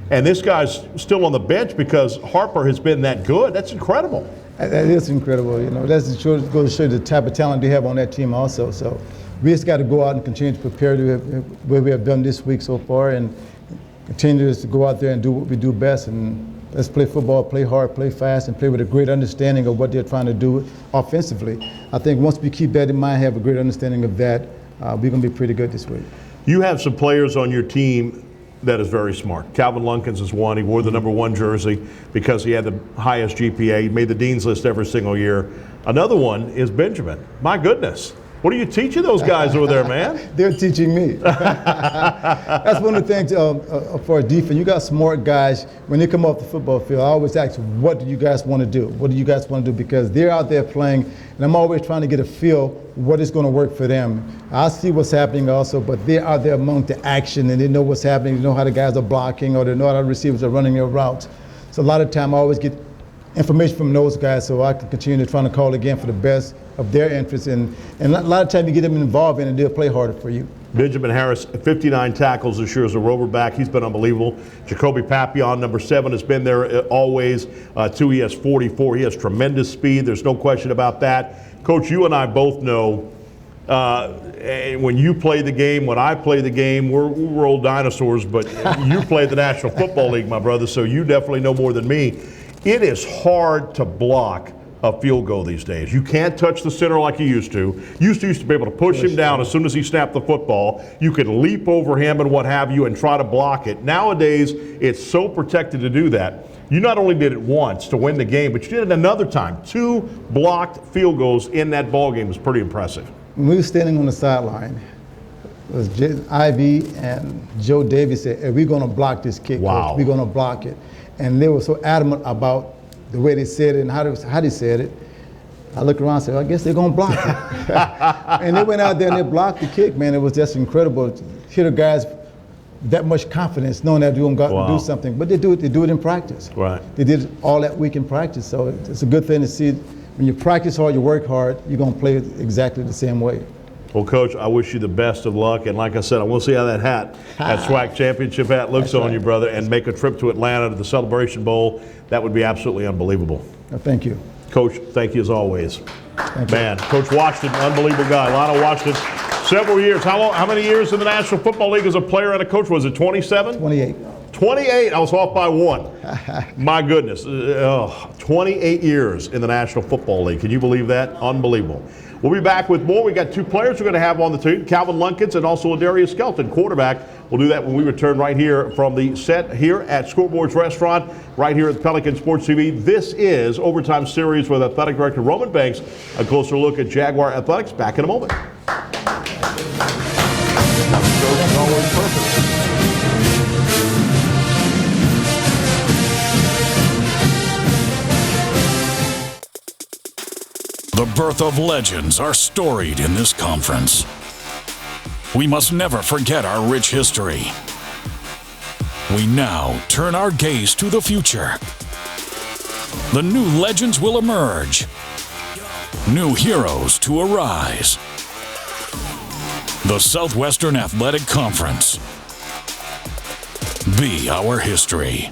and this guy's still on the bench because Harper has been that good. That's incredible. That is incredible. You know, that's goes to show you the type of talent they have on that team also. So we just got to go out and continue to prepare what we have done this week so far, and continue to go out there and do what we do best. And let's play football, play hard, play fast, and play with a great understanding of what they're trying to do offensively. I think once we keep that in mind, have a great understanding of that, we're going to be pretty good this week. You have some players on your team that is very smart. Calvin Lunkins is one. He wore the #1 jersey because he had the highest GPA. He made the dean's list every single year. Another one is Benjamin. My goodness. What are you teaching those guys over there, man? They're teaching me. That's one of the things for a defense. You got smart guys. When they come off the football field, I always ask, what do you guys want to do? What do you guys want to do? Because they're out there playing, and I'm always trying to get a feel what is going to work for them. I see what's happening also, but they're out there among the action, and they know what's happening. They know how the guys are blocking, or they know how the receivers are running their routes. So a lot of time I always get information from those guys so I can continue to try to call again for the best of their interests. And a lot of time you get them involved in it, they'll play harder for you. Benjamin Harris, 59 tackles this year as a rover back. He's been unbelievable. Jacoby Papillon, #7, has been there always. 2, he has 44. He has tremendous speed. There's no question about that. Coach, you and I both know when you play the game, when I play the game, we're old dinosaurs, but you play the National Football League, my brother, so you definitely know more than me. It is hard to block a field goal these days. You can't touch the center like you used to. You used to be able to push him down as soon as he snapped the football. You could leap over him and what have you and try to block it. Nowadays, it's so protected to do that. You not only did it once to win the game, but you did it another time. 2 blocked field goals in that ball game was pretty impressive. When we were standing on the sideline, it was Ivy and Joe Davis said, "Are we going to block this kick? Wow. Coach? We're going to block it." And they were so adamant about the way they said it and how they said it. I looked around and said, "I guess they're going to block it." And they went out there and they blocked the kick, man. It was just incredible to hear the guys that much confidence, knowing that they're going to do something. But they do it in practice. Right. They did it all that week in practice. So it's a good thing to see. When you practice hard, you work hard, you're going to play it exactly the same way. Well, Coach, I wish you the best of luck. And like I said, I want to see how that hat, that SWAC championship hat looks on you, brother, and make a trip to Atlanta to the Celebration Bowl. That would be absolutely unbelievable. Thank you. Coach, thank you as always. Thank Man, Coach Washington, unbelievable guy. Lionel Washington, several years. How many years in the National Football League as a player and a coach? Was it 27? 28. 28. I was off by 1. My goodness. 28 years in the National Football League. Can you believe that? Unbelievable. We'll be back with more. We got 2 players we're going to have on the team, Calvin Lunkins and also Darius Skelton, quarterback. We'll do that when we return right here from the set here at Scoreboards Restaurant, right here at Pelican Sports TV. This is Overtime Series with Athletic Director Roman Banks. A closer look at Jaguar Athletics. Back in a moment. Always perfect. The birth of legends are storied in this conference. We must never forget our rich history. We now turn our gaze to the future. The new legends will emerge. New heroes to arise. The Southwestern Athletic Conference. Be our history.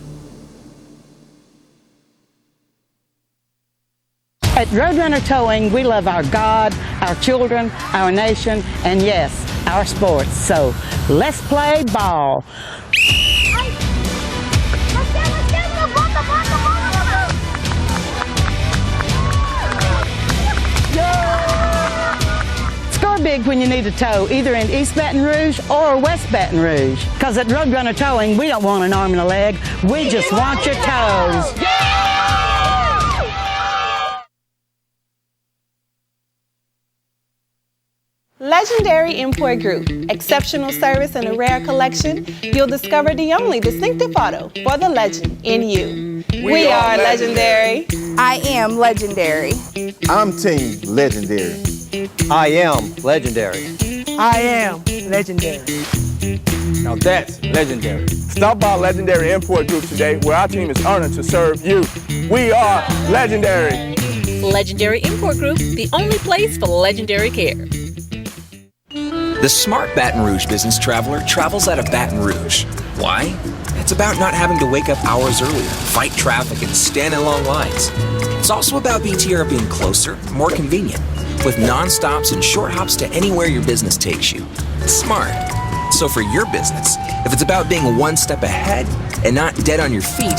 At Roadrunner Towing, we love our God, our children, our nation, and yes, our sports. So let's play ball. Score big when you need a tow, either in East Baton Rouge or West Baton Rouge. Because at Roadrunner Towing, we don't want an arm and a leg. We just want your toes. Legendary Import Group. Exceptional service and a rare collection. You'll discover the only distinctive auto for the legend in you. We are legendary. I am legendary. I'm Team Legendary. I am legendary. I am legendary. Now that's legendary. Stop by Legendary Import Group today, where our team is honored to serve you. We are legendary. Legendary Import Group, the only place for legendary care. The smart Baton Rouge business traveler travels out of Baton Rouge. Why? It's about not having to wake up hours earlier, fight traffic, and stand in long lines. It's also about BTR being closer, more convenient, with non-stops and short hops to anywhere your business takes you. It's smart. So for your business, if it's about being one step ahead and not dead on your feet,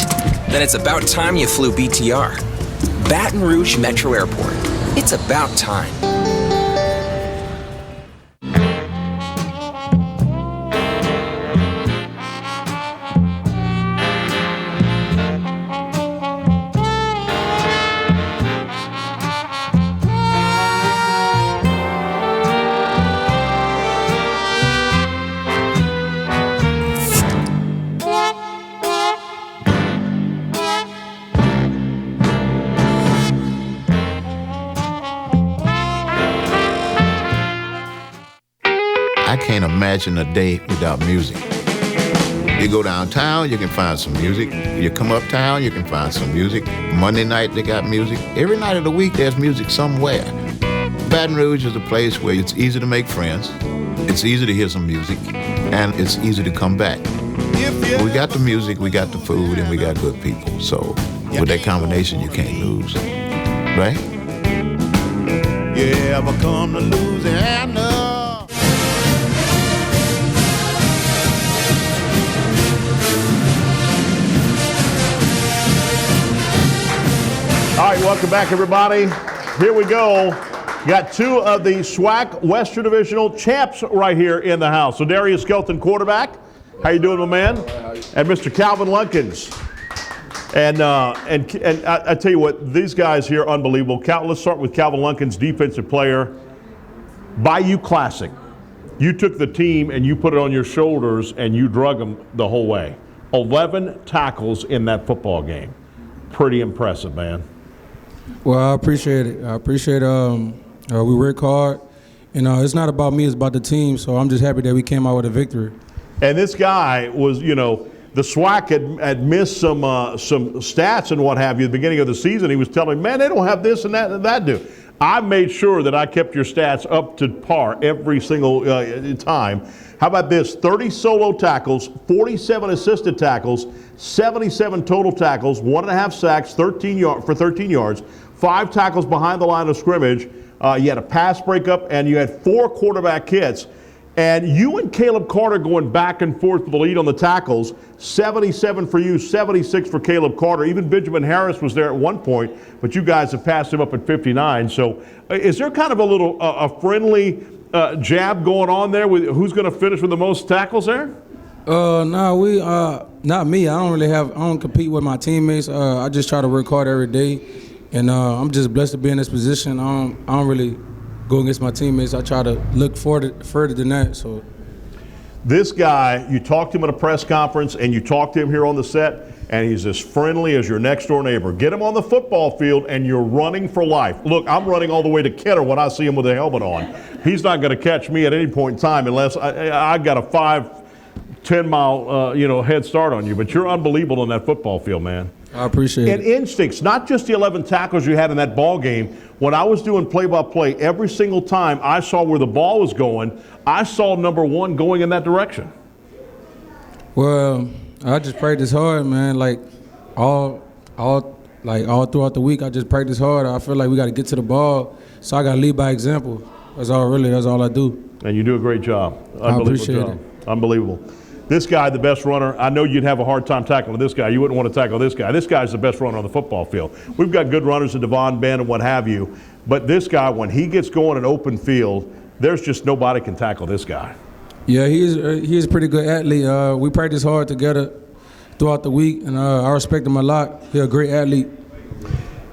then it's about time you flew BTR. Baton Rouge Metro Airport. It's about time. Imagine a day without music. You go downtown, you can find some music. You come uptown, you can find some music. Monday night, they got music. Every night of the week, there's music somewhere. Baton Rouge is a place where it's easy to make friends, it's easy to hear some music, and it's easy to come back. We got the music, we got the food, and we got good people. So with that combination, you can't lose, right? You ever come to Louisiana? All right, welcome back, everybody. Here we go. Got two of the SWAC Western Divisional champs right here in the house. So Darius Skelton, quarterback. How you doing, my man? And Mr. Calvin Lunkins. And I tell you what, these guys here are unbelievable. Let's start with Calvin Lunkins, defensive player. Bayou Classic. You took the team and you put it on your shoulders and you drug them the whole way. 11 tackles in that football game. Pretty impressive, man. Well, I appreciate it. We work hard, and it's not about me, it's about the team, so I'm just happy that we came out with a victory. And this guy was, the SWAC had missed some stats and what have you at the beginning of the season. He was telling me, man, they don't have this and that do. I made sure that I kept your stats up to par every single time. How about this? 30 solo tackles, 47 assisted tackles, 77 total tackles, 1.5 sacks, 13 yards, 5 tackles behind the line of scrimmage. You had a pass breakup, and you had 4 quarterback hits. And you and Caleb Carter going back and forth for the lead on the tackles, 77 for you, 76 for Caleb Carter. Even Benjamin Harris was there at one point, but you guys have passed him up at 59. So is there kind of a little a friendly jab going on there with who's going to finish with the most tackles there? No, not me. I don't compete with my teammates. I just try to work hard every day, and I'm just blessed to be in this position. I don't really go against my teammates. I try to look further than that. So, this guy, you talked to him at a press conference, and you talked to him here on the set, and he's as friendly as your next door neighbor. Get him on the football field, and you're running for life. Look, I'm running all the way to Kenner when I see him with a helmet on. He's not going to catch me at any point in time unless I got a 5-10 mile head start on you. But you're unbelievable in that football field, man. I appreciate it. And instincts, not just the 11 tackles you had in that ball game. When I was doing play-by-play, every single time I saw where the ball was going, I saw number 1 going in that direction. Well, I just practice hard, man. Like all throughout the week, I just practice hard. I feel like we got to get to the ball, so I got to lead by example. That's all I do. And you do a great job. I appreciate it. Unbelievable. This guy, the best runner, I know you'd have a hard time tackling this guy. You wouldn't want to tackle this guy. This guy's the best runner on the football field. We've got good runners in Devon, Ben, and what have you. But this guy, when he gets going in open field, there's just nobody can tackle this guy. Yeah, he's a pretty good athlete. We practice hard together throughout the week, and I respect him a lot. He's a great athlete.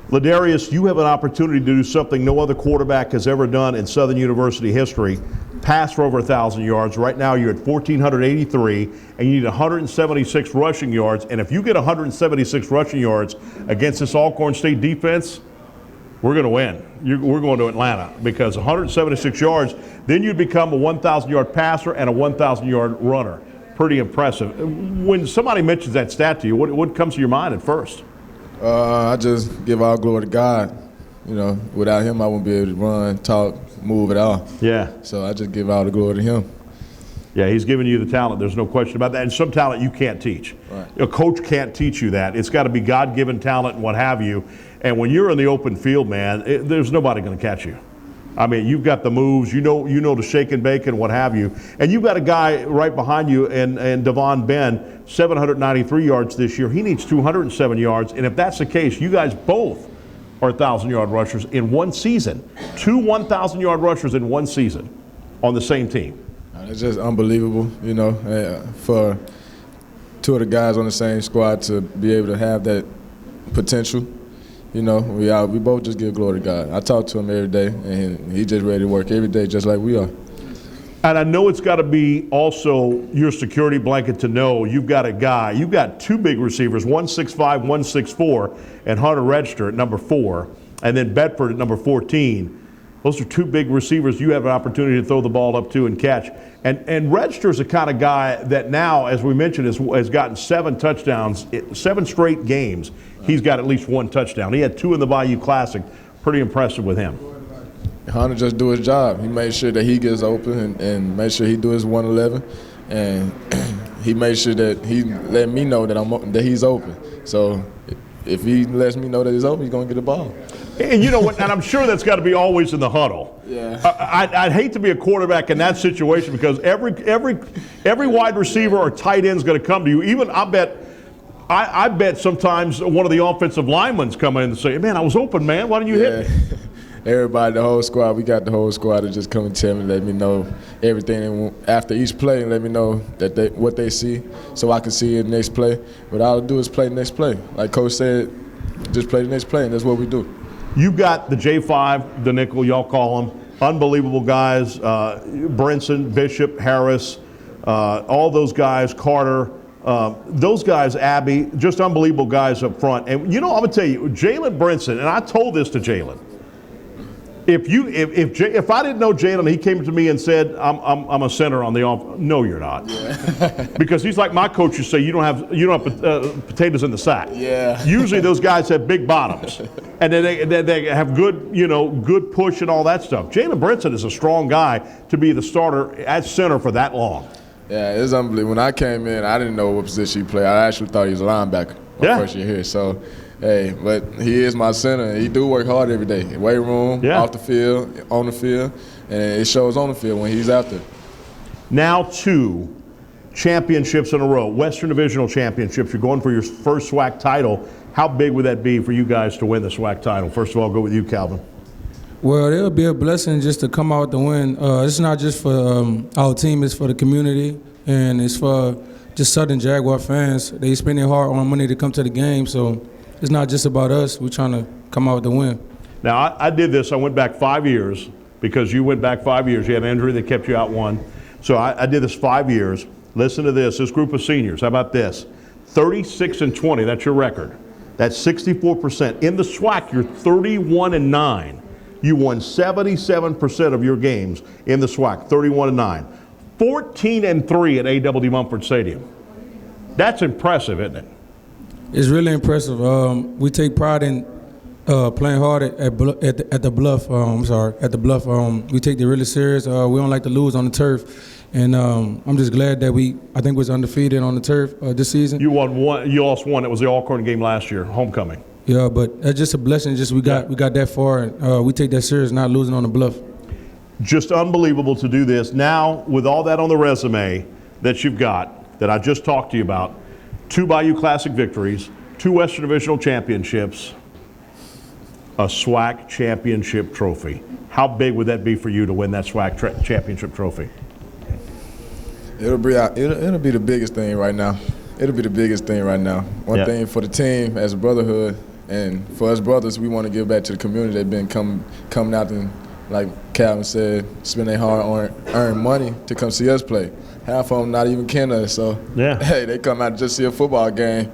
Ladarius, you have an opportunity to do something no other quarterback has ever done in Southern University history. Pass for over 1,000 yards. Right now you're at 1,483, and you need 176 rushing yards. And if you get 176 rushing yards against this Alcorn State defense, we're going to win. We're going to Atlanta because 176 yards, then you'd become a 1,000-yard passer and a 1,000-yard runner. Pretty impressive. When somebody mentions that stat to you, what comes to your mind at first? I just give all glory to God. Without him, I wouldn't be able to run, talk, move at all. Yeah. So I just give all the glory to him. Yeah, he's giving you the talent. There's no question about that. And some talent you can't teach. Right. A coach can't teach you that. It's got to be God-given talent and what have you. And when you're in the open field, man, there's nobody going to catch you. I mean, you've got the moves. You know the shake and bake and what have you. And you've got a guy right behind you, and Devon Ben, 793 yards this year. He needs 207 yards. And if that's the case, you guys both are 1,000-yard rushers in one season. 2 1,000-yard rushers in one season on the same team. It's just unbelievable, for 2 of the guys on the same squad to be able to have that potential. We both just give glory to God. I talk to him every day, and he's just ready to work every day just like we are. And I know it's got to be also your security blanket to know you've got a guy, you've got 2 big receivers, 165, 164, and Hunter Register at number 4, and then Bedford at number 14. Those are 2 big receivers you have an opportunity to throw the ball up to and catch. And Register's the kind of guy that now, as we mentioned, has gotten 7 touchdowns, 7 straight games. He's got at least 1 touchdown. He had 2 in the Bayou Classic. Pretty impressive with him. Hunter just do his job. He made sure that he gets open and make sure he do his 111, and he made sure that he let me know that he's open. So if he lets me know that he's open, he's gonna get the ball. And you know what? And I'm sure that's got to be always in the huddle. Yeah. I'd hate to be a quarterback in that situation because every wide receiver or tight end is going to come to you. Even I bet I bet sometimes one of the offensive linemen's come in and say, man, I was open, man. Why didn't you hit me? Everybody, the whole squad, we got the whole squad to just come and tell me, let me know everything after each play, and let me know that what they see so I can see it next play. But all I do is play the next play. Like Coach said, just play the next play, and that's what we do. You got the J5, the nickel, y'all call them. Unbelievable guys. Brinson, Bishop, Harris, all those guys, Carter. Those guys, Abby, just unbelievable guys up front. And, I'm going to tell you, Jalen Brinson, and I told this to Jalen, if I didn't know Jalen, he came to me and said, I'm a center on the off. No, you're not. Yeah. Because he's like my coach. You say you don't have potatoes in the sack. Yeah. Usually those guys have big bottoms, and then they have good good push and all that stuff. Jalen Brinson is a strong guy to be the starter at center for that long. Yeah, it's unbelievable. When I came in, I didn't know what position he played. I actually thought he was a linebacker my first year here. So. Hey, but he is my center, and he do work hard every day. Weight room, off the field, on the field, and it shows on the field when he's out there. Now 2 championships in a row, Western Divisional championships. You're going for your first SWAC title. How big would that be for you guys to win the SWAC title? First of all, I'll go with you, Calvin. Well, it'll be a blessing just to come out to win. It's not just for our team, it's for the community, and it's for just Southern Jaguar fans. They spend their hard-earned money to come to the game, so it's not just about us. We're trying to come out with the win. Now, I did this. I went back 5 years because you went back 5 years. You had an injury that kept you out 1. So I did this 5 years. Listen to this group of seniors. How about this? 36-20, that's your record. That's 64%. In the SWAC, you're 31-9. You won 77% of your games in the SWAC, 31-9. 14-3 at A.W. Mumford Stadium. That's impressive, isn't it? It's really impressive. We take pride in playing hard at the Bluff. At the Bluff. We take it really serious. We don't like to lose on the turf, and I'm just glad that I think we was undefeated on the turf this season. You won one. You lost one. It was the Alcorn game last year, homecoming. Yeah, but that's just a blessing. Just we got that far, and we take that serious, not losing on the Bluff. Just unbelievable to do this now with all that on the resume that you've got that I just talked to you about. 2 Bayou Classic victories, 2 Western Divisional championships, a SWAC championship trophy. How big would that be for you to win that SWAC championship trophy? It'll be the biggest thing right now. It'll be the biggest thing right now. One thing for the team as a brotherhood, and for us brothers, we want to give back to the community. They've been coming out and, like Calvin said, spend their hard-earned money to come see us play. Half of them not even kin us, so hey, they come out to just see a football game,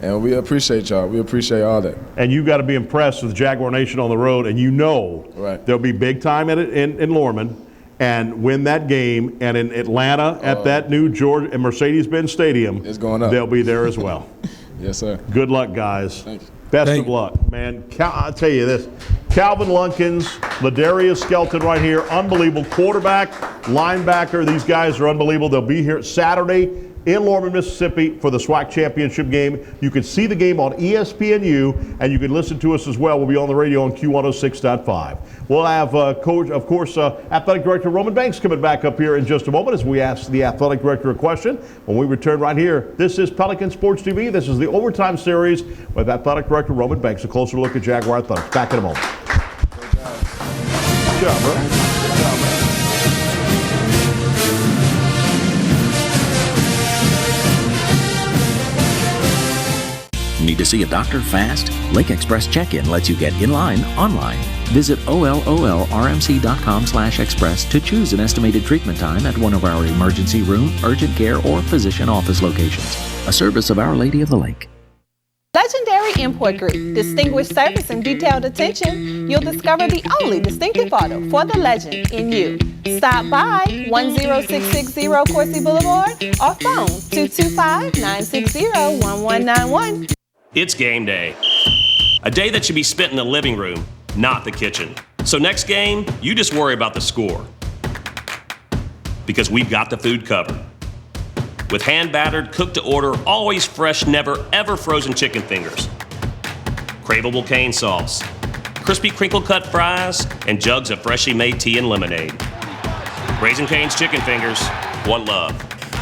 and we appreciate y'all. We appreciate all that. And you've got to be impressed with Jaguar Nation on the road, and there'll be big time in Lorman, and win that game, and in Atlanta at that new Mercedes-Benz Stadium, it's going up. They'll be there as well. Yes, sir. Good luck, guys. Thank you. Best of luck, man. I'll tell you this. Calvin Lunkins, Ladarius Skelton right here, unbelievable. Quarterback, linebacker, these guys are unbelievable. They'll be here Saturday in Lorman, Mississippi for the SWAC championship game. You can see the game on ESPNU, and you can listen to us as well. We'll be on the radio on Q106.5. We'll have, Athletic Director Roman Banks coming back up here in just a moment as we ask the Athletic Director a question. When we return right here, this is Pelican Sports TV. This is the Overtime Series with Athletic Director Roman Banks. A closer look at Jaguar Athletics. Back in a moment. Good job, bro. Good job, man. Need to see a doctor fast? Lake Express Check-In lets you get in line online. Visit OLOLRMC.com/express to choose an estimated treatment time at one of our emergency room, urgent care, or physician office locations. A service of Our Lady of the Lake. Legendary Import Group. Distinguished service and detailed attention. You'll discover the only distinctive auto for the legend in you. Stop by 10660 Coursey Boulevard or phone 225-960-1191. It's game day. A day that should be spent in the living room, not the kitchen. So next game, you just worry about the score. Because we've got the food covered. With hand-battered, cooked-to-order, always fresh, never-ever frozen chicken fingers. Craveable cane sauce. Crispy crinkle-cut fries, and jugs of freshly made tea and lemonade. Raising Cane's Chicken Fingers, one love.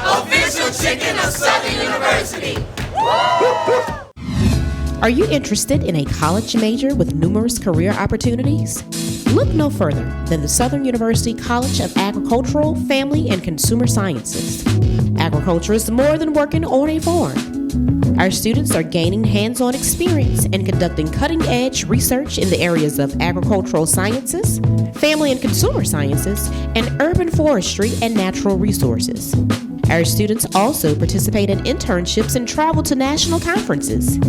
Official chicken of Southern University. Woo! Are you interested in a college major with numerous career opportunities? Look no further than the Southern University College of Agricultural, Family, and Consumer Sciences. Agriculture is more than working on a farm. Our students are gaining hands-on experience and conducting cutting-edge research in the areas of agricultural sciences, family and consumer sciences, and urban forestry and natural resources. Our students also participate in internships and travel to national conferences.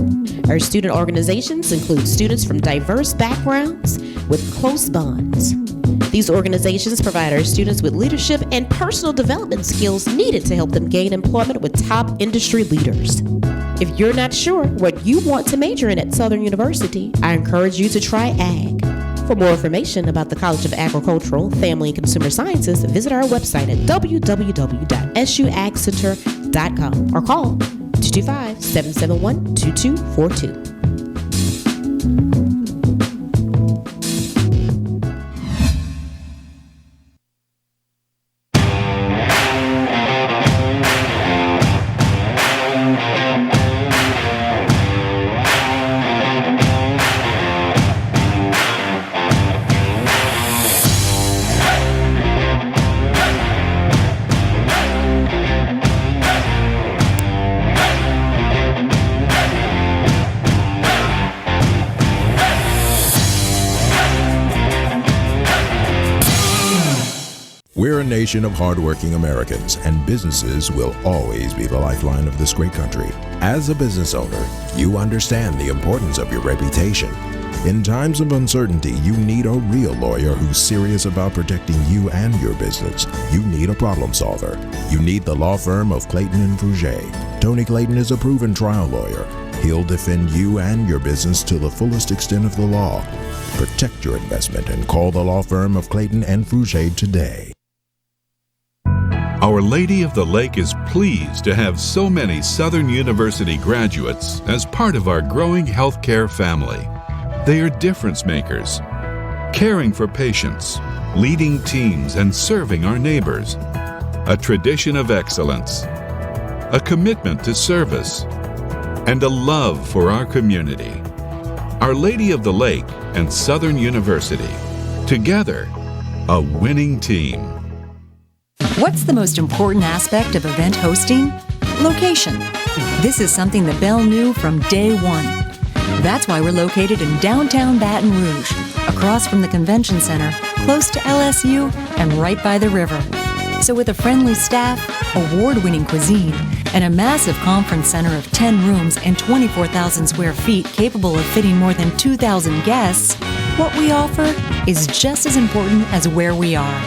Our student organizations include students from diverse backgrounds with close bonds. These organizations provide our students with leadership and personal development skills needed to help them gain employment with top industry leaders. If you're not sure what you want to major in at Southern University, I encourage you to try ag. For more information about the College of Agricultural, Family, and Consumer Sciences, visit our website at www.suagcenter.com or call 225-771-2242. We're a nation of hardworking Americans, and businesses will always be the lifeline of this great country. As a business owner, you understand the importance of your reputation. In times of uncertainty, you need a real lawyer who's serious about protecting you and your business. You need a problem solver. You need the law firm of Clayton and Fouger. Tony Clayton is a proven trial lawyer. He'll defend you and your business to the fullest extent of the law. Protect your investment and call the law firm of Clayton and Fouger today. Our Lady of the Lake is pleased to have so many Southern University graduates as part of our growing healthcare family. They are difference makers, caring for patients, leading teams, and serving our neighbors. A tradition of excellence, a commitment to service, and a love for our community. Our Lady of the Lake and Southern University. Together, a winning team. What's the most important aspect of event hosting? Location. This is something that Bell knew from day one. That's why we're located in downtown Baton Rouge, across from the convention center, close to LSU, and right by the river. So with a friendly staff, award-winning cuisine, and a massive conference center of 10 rooms and 24,000 square feet capable of fitting more than 2,000 guests, what we offer is just as important as where we are.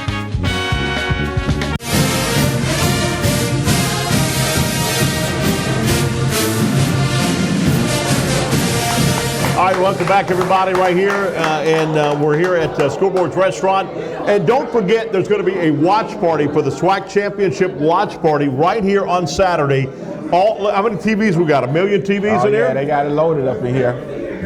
All right, welcome back, everybody, right here. We're here at Scoreboard's Restaurant. And don't forget, there's going to be a watch party for the SWAC Championship watch party right here on Saturday. How many TVs we got? 1 million TVs in here? Yeah, they got it loaded up in here.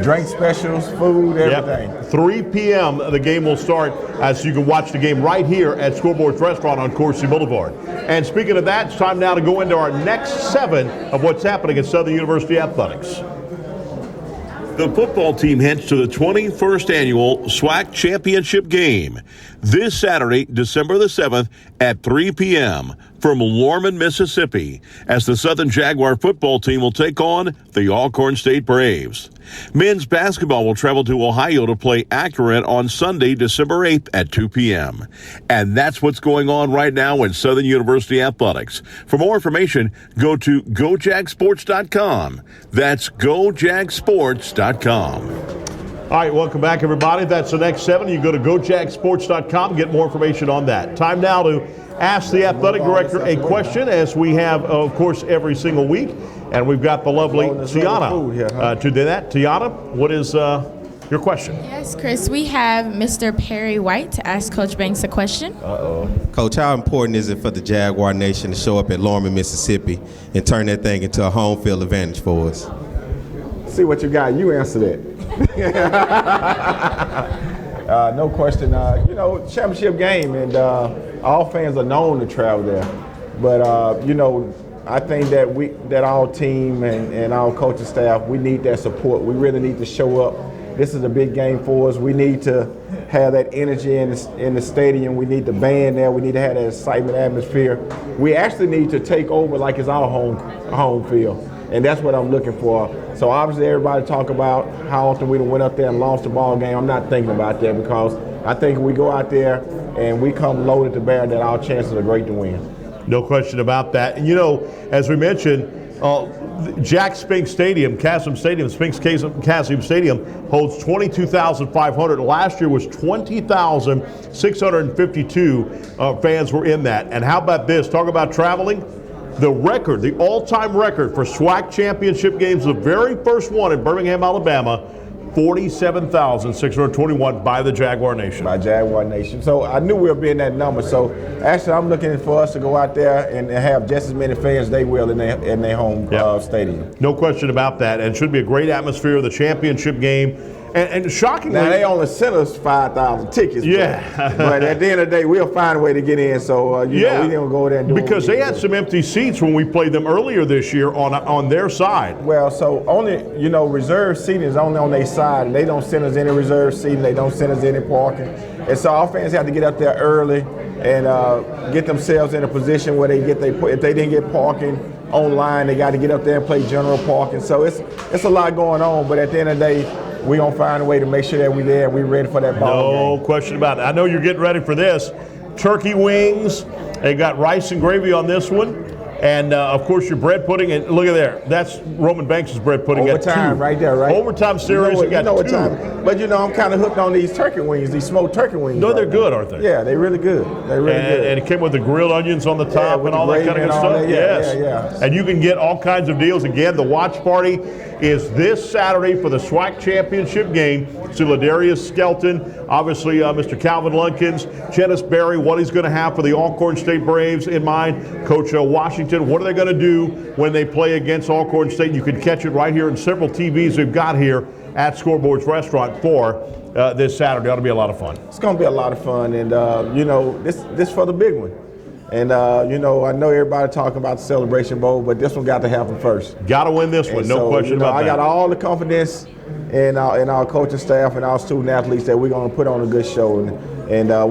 Drink specials, food, everything. Yep. 3 p.m. the game will start, so you can watch the game right here at Scoreboard's Restaurant on Coursey Boulevard. And speaking of that, it's time now to go into our next 7 of what's happening at Southern University Athletics. The football team heads to the 21st annual SWAC Championship game this Saturday, December the 7th at 3 p.m. from Lorman, Mississippi, as the Southern Jaguar football team will take on the Alcorn State Braves. Men's basketball will travel to Ohio to play Akron on Sunday, December 8th at 2 p.m. And that's what's going on right now in Southern University Athletics. For more information, go to gojagsports.com. That's gojagsports.com. All right, welcome back, everybody. That's the next 7. You go to gojagsports.com, get more information on that. Time now to ask the athletic director a question, as we have, of course, every single week. And we've got the lovely Tiana to do that. Tiana, what is your question? Yes, Chris, we have Mr. Perry White to ask Coach Banks a question. Coach, how important is it for the Jaguar Nation to show up at Lorman, Mississippi and turn that thing into a home field advantage for us? See what you got. You answer that. No question. Championship game, and all fans are known to travel there. But, I think that our team and our coaching staff, we need that support. We really need to show up. This is a big game for us. We need to have that energy in the stadium. We need the band there. We need to have that excitement atmosphere. We actually need to take over like it's our home field, and that's what I'm looking for. So obviously everybody talk about how often we went up there and lost the ball game. I'm not thinking about that because I think we go out there and we come loaded to bear that our chances are great to win. No question about that. And as we mentioned, Jack Spink Stadium, Spinks Chasm Stadium holds 22,500. Last year was 20,652 fans were in that. And how about this? Talk about traveling. The record, the all-time record for SWAC championship games, the very first one in Birmingham, Alabama, 47,621 by the Jaguar Nation. By Jaguar Nation. So I knew we would be in that number. So actually, I'm looking for us to go out there and have just as many fans as they will in their home stadium. No question about that. And it should be a great atmosphere, the championship game. And shockingly, now they only sent us 5,000 tickets. Yeah. But at the end of the day, we'll find a way to get in. So we didn't go there and do it. Because they had some empty seats when we played them earlier this year on their side. Well, so only reserve seating is only on their side. They don't send us any reserve seating. They don't send us any parking. And so our fans have to get up there early and get themselves in a position where if they didn't get parking online, they got to get up there and play general parking. So it's a lot going on. But at the end of the day, we're going to find a way to make sure that we're there and we're ready for that ball game. No question about it. I know you're getting ready for this. Turkey wings. They got rice and gravy on this one. And, of course, your bread pudding. And look at there. That's Roman Banks' bread pudding. Overtime right there, right? Overtime series. You got two. But, I'm kind of hooked on these turkey wings, these smoked turkey wings. No, they're good, aren't they? Yeah, they're really good. They're really good. And it came with the grilled onions on the top and all that kind of good stuff. Yeah. And you can get all kinds of deals. Again, the watch party is this Saturday for the SWAC championship game. See Ladarius Skelton, obviously Mr. Calvin Lunkins, Chettis Berry, what he's going to have for the Alcorn State Braves in mind. Coach Washington, what are they going to do when they play against Alcorn State? You can catch it right here in several TVs we've got here at Scoreboards Restaurant for this Saturday. Ought to be a lot of fun. It's going to be a lot of fun, and this for the big one. And I know everybody talking about the Celebration Bowl, but this one got to happen first. Got to win this one, no question about that. I got all the confidence in our coaching staff and our student athletes that we're going to put on a good show, and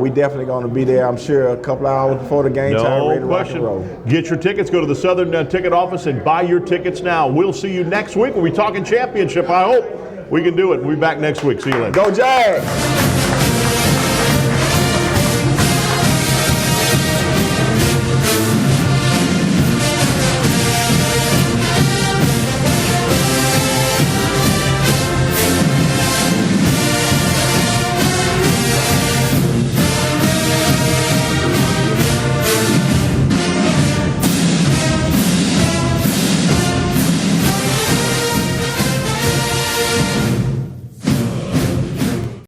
we definitely going to be there. I'm sure a couple hours before the game time, ready to rock and roll. Get your tickets. Go to the Southern Ticket Office and buy your tickets now. We'll see you next week. We'll be talking championship. I hope we can do it. We'll be back next week. See you later. Go Jags!